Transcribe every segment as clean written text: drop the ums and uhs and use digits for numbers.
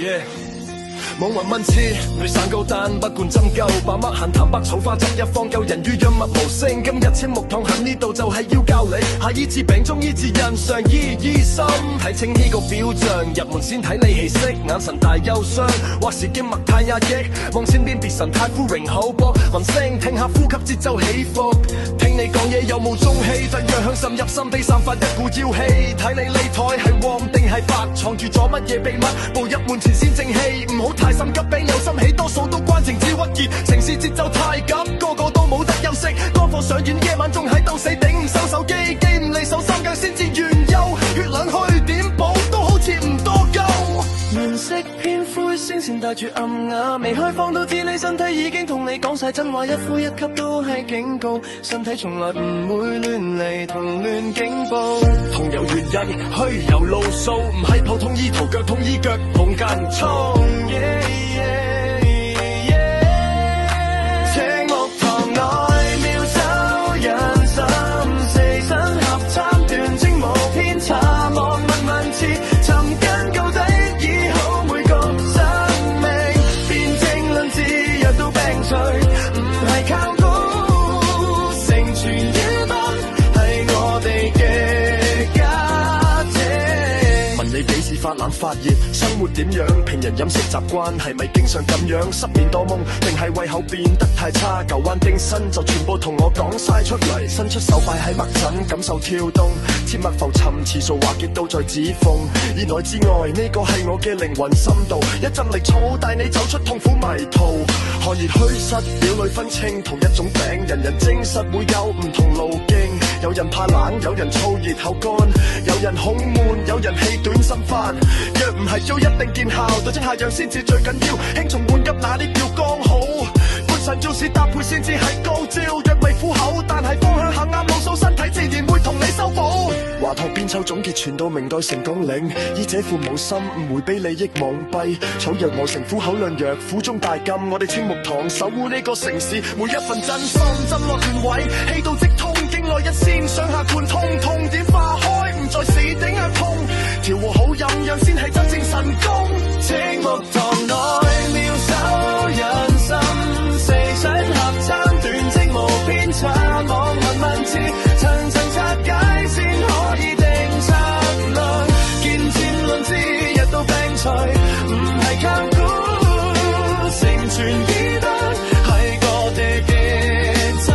Yeah. 望聞問切，女散高單，不灌針灸，把脈閒談，百草花汁一方，救人於栢物無聲。今日青木堂行呢度就係要教你，下醫治病，中醫治人，上醫醫心。睇清呢個表象，入門先睇你氣息，眼神太憂傷，或是經脈太壓抑。望前邊別神太枯榮厚薄，聞聲聽下呼吸節奏起伏。聽你講嘢有冇中氣，突然向滲入心底散發一股妖氣。睇你呢台係黃定係白，藏住咗乜嘢秘密？步入門前先正氣，唔好太心急，病有心起，多數都關情志鬱結。城市節奏太急，個個都冇得休息。當課上演，夜晚仲喺度死頂唔收手機，機唔離手，心腳先至緣由。血量去點補都好似唔多夠。顏色偏灰，聲線帶住暗啞，未開放都知你身體已經同你講晒真話，一呼一吸都係警告。身體從來唔會亂嚟同亂警報。痛有原因，虛有路數，唔係普通醫徒，腳痛醫腳碰間衝。赤木堂內妙手人心，四身合參斷精無偏差，望聞問切，尋根究底醫好每個生命，辯證論治藥到病除，唔係靠估，成全於賓係我哋嘅家姐。問你幾時發冷發熱，生活點樣？平人飲食習慣係咪經常咁樣？失眠多夢定係胃口變得太差？舊患定身就全部同我講晒出嚟，伸出手擺喺脈診感受跳動，切勿浮沉次數話極都在指縫。意內之外呢個係我嘅靈魂深度，一陣力草帶你走出痛苦迷途。寒熱虛實表裏分清同一種病，人人證實會有唔同路徑。有人怕冷，有人燥熱口乾，有人恐悶，有人氣短心煩。若唔係招一定見效，對症下藥先至最緊要。輕重緩急那啲叫剛好，半神要是搭配先至係高招。若未苦口，但係方向行啱路數，身體自然會同你修補。華佗邊抽總結傳到明代成綱領，醫者父母心，唔會俾利益蒙蔽。草藥磨成苦口良藥，苦中帶金。我哋青木堂守護呢個城市，每一份真心真落原位，氣到即通，經內一線上下貫通，痛點化開，唔再死頂一痛。調和好飲樣先係真正神功。青木堂內妙手人心，四身合參斷精無偏差，望聞問切，層層拆解先可以定策略。見戰論治藥到病除，唔係靠估，成全醫德係我哋嘅責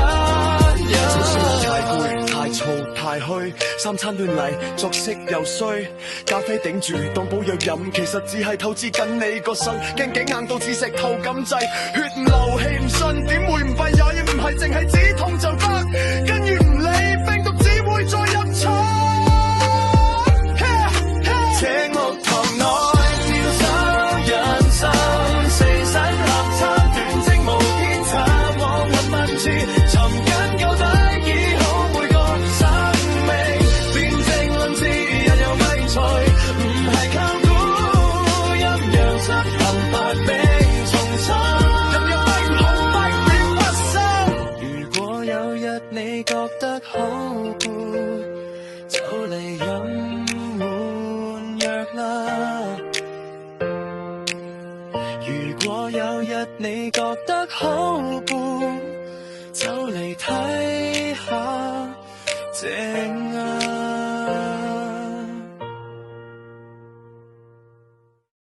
任。就算我太攰太燥太虛，三餐亂嚟作息又衰，咖啡頂住當補藥飲，其實只係透支緊你個身。驚頸硬到似石頭咁滯，血唔流氣唔順，點會唔閉也唔係淨係止痛就得，跟住唔理病毒只會再入侵。赤木堂內妙手人心，四身合參斷精無偏差，望聞問切，尋根究底醫好每個生命，辯證論治日又咪除，唔係靠估，陰陽失衡百病重生，人又病好不斷不生。如果有日你覺得好攰，就嚟飲悶藥啦。如果有日你覺得好攰，就嚟睇下這